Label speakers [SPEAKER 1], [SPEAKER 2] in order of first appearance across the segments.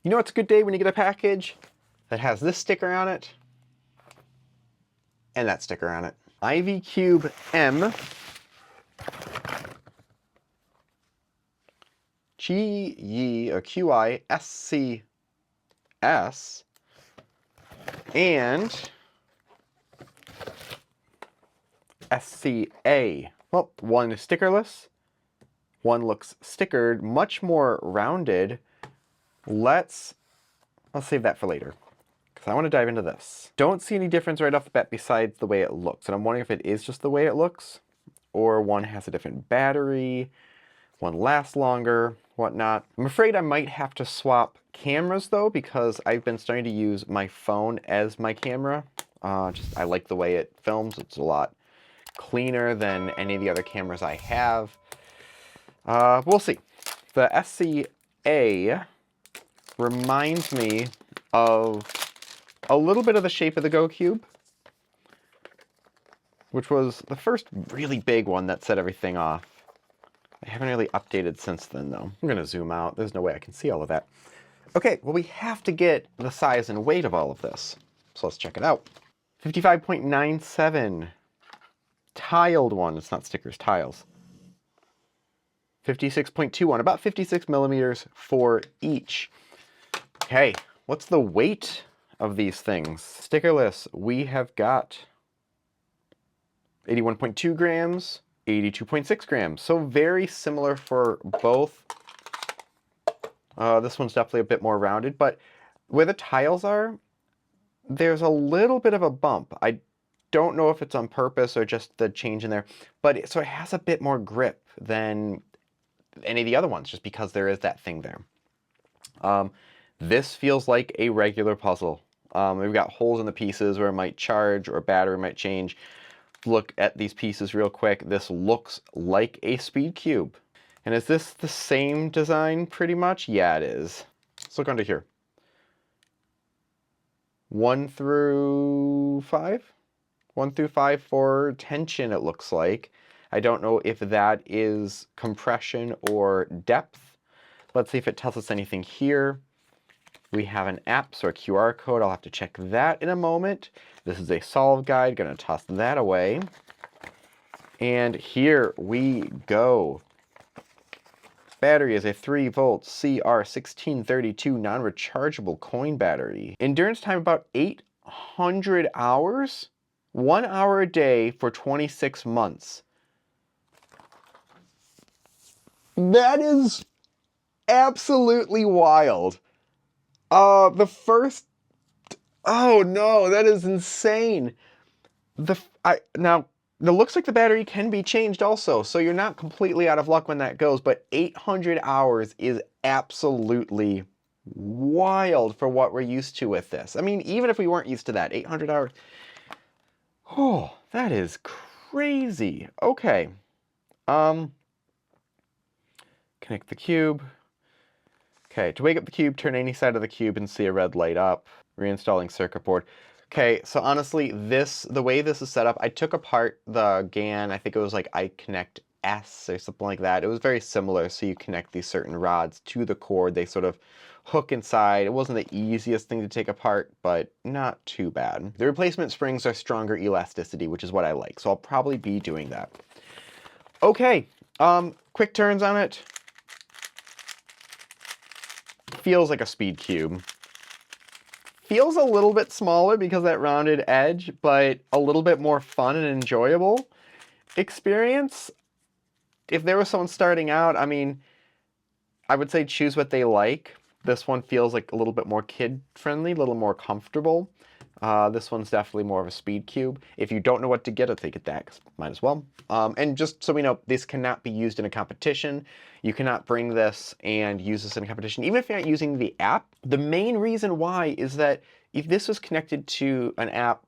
[SPEAKER 1] You know it's a good day when you get a package that has this sticker on it and that sticker on it. Ivy Cube M. QiYi or QiYi's and SCA. Well, one is stickerless, one looks stickered, much more rounded. Let's save that for later, because I want to dive into this. Don't see any difference right off the bat besides the way it looks, and I'm wondering if it is just the way it looks, or one has a different battery, one lasts longer, whatnot. I'm afraid I might have to swap cameras though, because I've been starting to use my phone as my camera. I like the way it films. It's a lot cleaner than any of the other cameras I have. We'll see. The SCA reminds me of a little bit of the shape of the Go Cube, which was the first really big one that set everything off. I haven't really updated since then though. I'm gonna zoom out. There's no way I can see all of that. Okay, well we have to get the size and weight of all of this. So let's check it out. 55.97. Tiled one, it's not stickers, tiles. 56.21, about 56 millimeters for each. Okay, what's the weight of these things? Stickerless, we have got 81.2 grams, 82.6 grams. So very similar for both. This one's definitely a bit more rounded, but where the tiles are, there's a little bit of a bump. I don't know if it's on purpose or just the change in there, but so it has a bit more grip than any of the other ones, just because there is that thing there. This feels like a regular puzzle. We've got holes in the pieces where it might charge or battery might change. Look at these pieces real quick. This looks like a speed cube. And is this the same design pretty much? Yeah, it is. Let's look under here. 1 through 5? 1 through 5 for tension, it looks like. I don't know if that is compression or depth. Let's see if it tells us anything here. We have an app, so a QR code. I'll have to check that in a moment. This is a solve guide. Gonna toss that away. And here we go. Battery is a 3-volt CR1632 non-rechargeable coin battery. Endurance time about 800 hours. 1 hour a day for 26 months. That is absolutely wild. Oh no, that is insane. Now, it looks like the battery can be changed also, so you're not completely out of luck when that goes, but 800 hours is absolutely wild for what we're used to with this. I mean, even if we weren't used to that, 800 hours. Oh, that is crazy. Okay. Connect the cube. Okay, to wake up the cube, turn any side of the cube and see a red light up. Reinstalling circuit board. Okay, so honestly, the way this is set up, I took apart the GAN, I think it was like iConnect S or something like that. It was very similar, so you connect these certain rods to the cord. They sort of hook inside. It wasn't the easiest thing to take apart, but not too bad. The replacement springs are stronger elasticity, which is what I like, so I'll probably be doing that. Okay, quick turns on it. Feels like a speed cube. Feels a little bit smaller because of that rounded edge, but a little bit more fun and enjoyable experience. If there was someone starting out, I mean, I would say choose what they like. This one feels like a little bit more kid-friendly, a little more comfortable. This one's definitely more of a speed cube. If you don't know what to get, I'll take it that, 'cause might as well. And just so we know, this cannot be used in a competition. You cannot bring this and use this in a competition, even if you're not using the app. The main reason why is that if this was connected to an app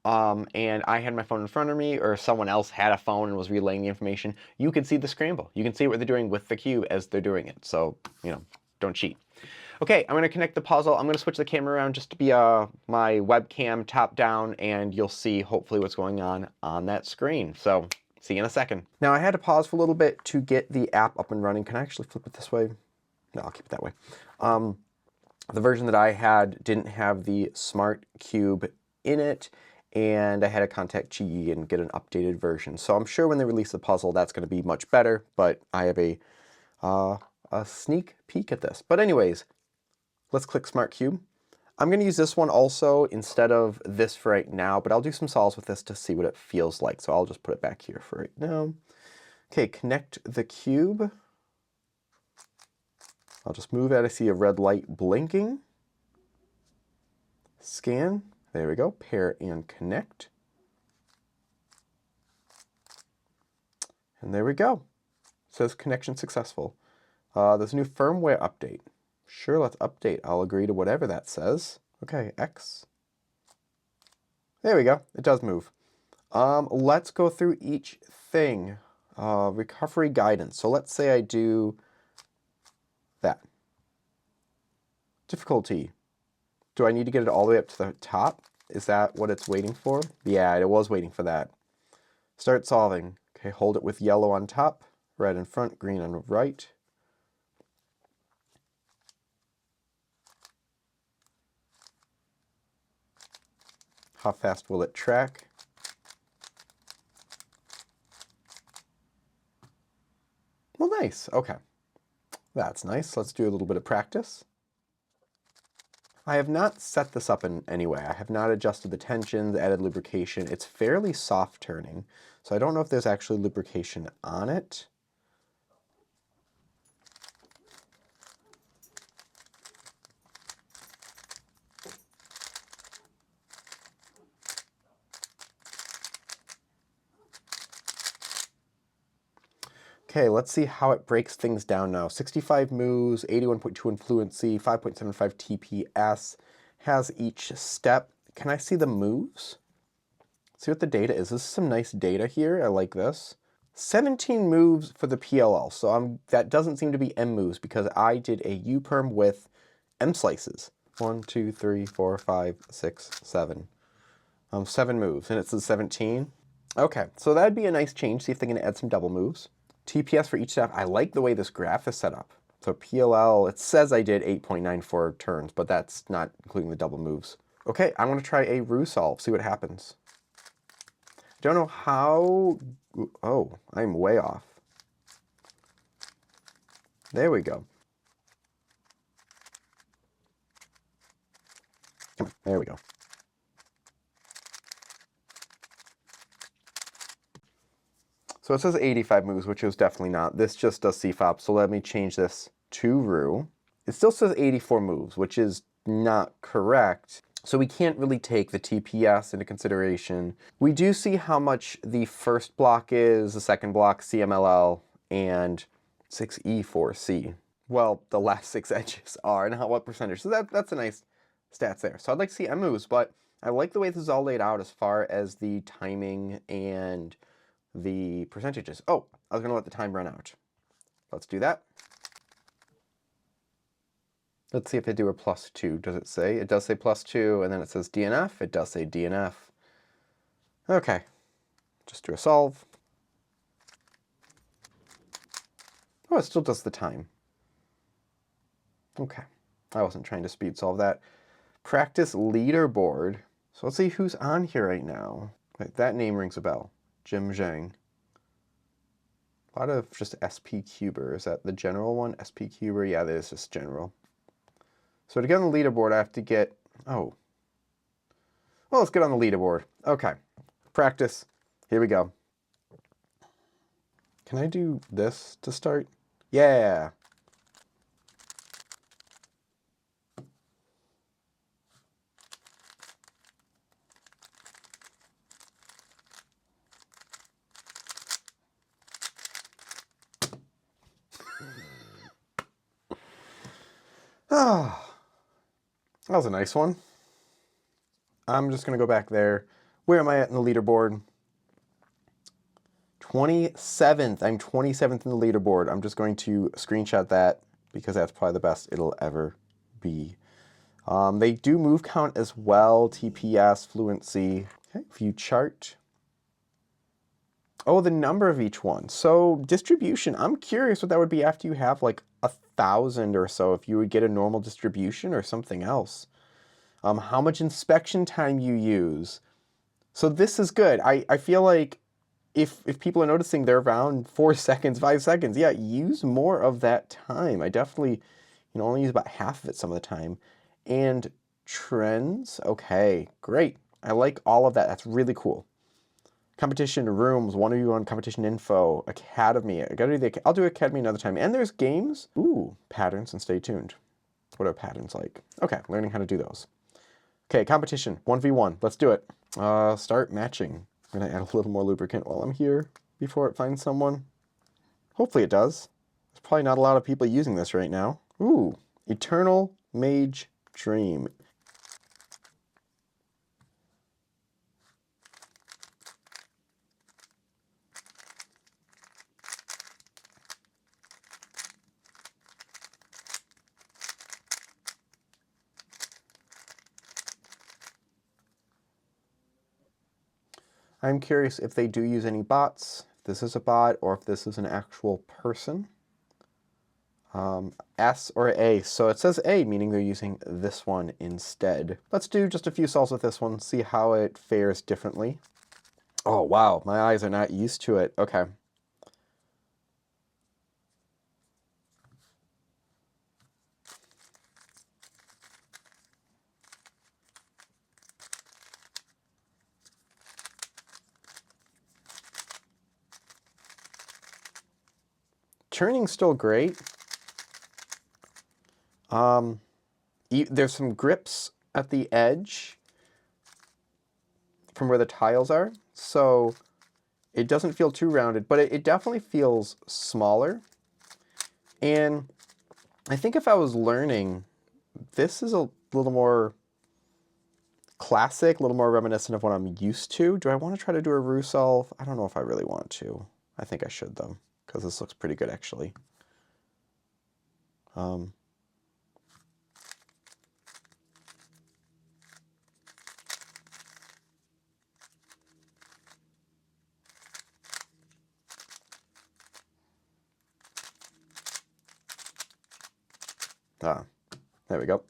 [SPEAKER 1] and I had my phone in front of me, or someone else had a phone and was relaying the information, you could see the scramble. You can see what they're doing with the cube as they're doing it. So, you know, don't cheat. Okay, I'm going to connect the puzzle. I'm going to switch the camera around just to be my webcam top down, and you'll see hopefully what's going on that screen. So, see you in a second. Now, I had to pause for a little bit to get the app up and running. Can I actually flip it this way? No, I'll keep it that way. The version that I had didn't have the Smart Cube in it, and I had to contact QiYi and get an updated version. So I'm sure when they release the puzzle, that's going to be much better, but I have a sneak peek at this. But anyways, let's click Smart Cube. I'm going to use this one also instead of this for right now, but I'll do some solves with this to see what it feels like. So I'll just put it back here for right now. Okay, connect the cube. I'll just move it. I see a red light blinking. Scan. There we go. Pair and connect. And there we go. It says connection successful. There's a new firmware update. Sure, let's update. I'll agree to whatever that says. Okay, X. There we go. It does move. Let's go through each thing. Recovery guidance. So let's say I do that. Difficulty. Do I need to get it all the way up to the top? Is that what it's waiting for? Yeah, it was waiting for that. Start solving. Okay, hold it with yellow on top, red in front, green on the right. How fast will it track? Well, nice. Okay. That's nice. Let's do a little bit of practice. I have not set this up in any way. I have not adjusted the tensions, added lubrication. It's fairly soft turning, so I don't know if there's actually lubrication on it. Okay, let's see how it breaks things down now. 65 moves, 81.2 in fluency, 5.75 TPS, has each step. Can I see the moves? See what the data is. This is some nice data here. I like this. 17 moves for the PLL, so that doesn't seem to be M moves because I did a U-perm with M slices. 1, 2, 3, 4, 5, 6, 7. 7 moves, and it says 17. Okay, so that'd be a nice change. See if they can add some double moves. TPS for each step. I like the way this graph is set up. So PLL, it says I did 8.94 turns, but that's not including the double moves. Okay, I want to try a roux solve, see what happens. Don't know how... Oh, I'm way off. There we go. Come on, there we go. So it says 85 moves, which is definitely not. This just does CFOP, so let me change this to roux. It still says 84 moves, which is not correct. So we can't really take the TPS into consideration. We do see how much the first block is, the second block, CMLL, and 6E4C. Well, the last 6 edges are, and what percentage. So that's a nice stats there. So I'd like to see M moves, but I like the way this is all laid out as far as the timing and the percentages. Oh, I was going to let the time run out. Let's do that. Let's see if they do a +2. Does it say? It does say +2, and then it says DNF. It does say DNF. Okay, just do a solve. Oh, it still does the time. Okay, I wasn't trying to speed solve that. Practice leaderboard. So let's see who's on here right now. Wait, that name rings a bell. Jim Zhang. A lot of just SP Cuber. Is that the general one? SP Cuber? Yeah, that is just general. So to get on the leaderboard, I have to get... Oh. Well, let's get on the leaderboard. Okay. Practice. Here we go. Can I do this to start? Yeah. Ah, that was a nice one. I'm just going to go back there. Where am I at in the leaderboard? 27th. I'm 27th in the leaderboard. I'm just going to screenshot that because that's probably the best it'll ever be. They do move count as well, TPS, fluency. Okay, view chart. Oh, the number of each one. So distribution, I'm curious what that would be after you have like 1,000 or so if you would get a normal distribution or something else. How much inspection time you use. So this is good. I feel like if people are noticing they're around 4 seconds, 5 seconds, yeah, use more of that time. I definitely, only use about half of it some of the time. And trends, okay, great. I like all of that. That's really cool. Competition rooms, one of you on competition info, academy. I'll do academy another time. And there's games. Ooh, patterns, and stay tuned. What are patterns like? Okay, learning how to do those. Okay, competition, 1v1. Let's do it. Start matching. I'm gonna add a little more lubricant while I'm here before it finds someone. Hopefully it does. There's probably not a lot of people using this right now. Ooh, Eternal Mage Dream. I'm curious if they do use any bots, if this is a bot, or if this is an actual person. S or A. So it says A, meaning they're using this one instead. Let's do just a few cells with this one, see how it fares differently. Oh, wow, my eyes are not used to it. Okay. Churning's still great. There's some grips at the edge from where the tiles are, so it doesn't feel too rounded, but it definitely feels smaller. And I think if I was learning, this is a little more classic, a little more reminiscent of what I'm used to. Do I want to try to do a Ruself? I don't know if I really want to. I think I should, though, because this looks pretty good, actually. There we go.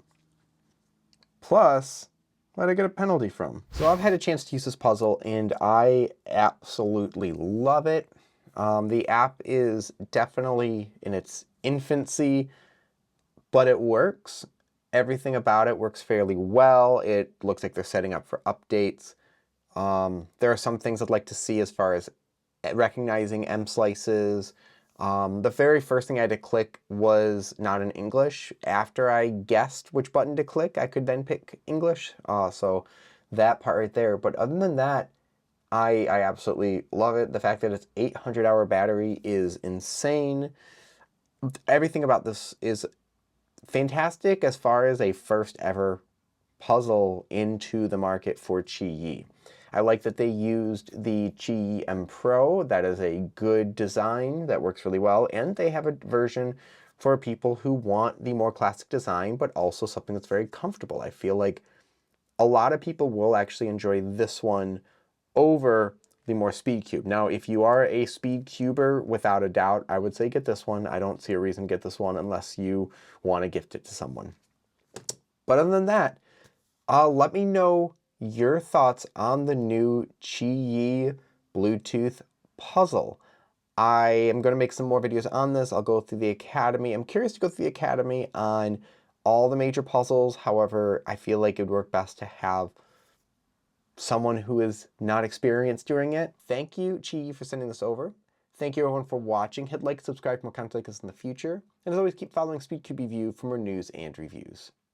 [SPEAKER 1] Plus, where'd I get a penalty from? So I've had a chance to use this puzzle, and I absolutely love it. The app is definitely in its infancy, but it works. Everything about it works fairly well. It looks like they're setting up for updates. There are some things I'd like to see as far as recognizing M slices. The very first thing I had to click was not in English. After I guessed which button to click, I could then pick English. So that part right there. But other than that, I absolutely love it. The fact that it's 800-hour battery is insane. Everything about this is fantastic as far as a first ever puzzle into the market for QiYi. I like that they used the QiYi M Pro. That is a good design that works really well. And they have a version for people who want the more classic design, but also something that's very comfortable. I feel like a lot of people will actually enjoy this one over the more speed cube. Now, if you are a speed cuber, without a doubt, I would say get this one. I don't see a reason to get this one unless you want to gift it to someone. But other than that, let me know your thoughts on the new QiYi Bluetooth puzzle. I am going to make some more videos on this. I'll go through the Academy. I'm curious to go through the Academy on all the major puzzles. However, I feel like it would work best to have someone who is not experienced doing it. Thank you, QiYi, for sending this over. Thank you, everyone, for watching. Hit like, subscribe for more content like this in the future. And as always, keep following SpeedCube Review for more news and reviews.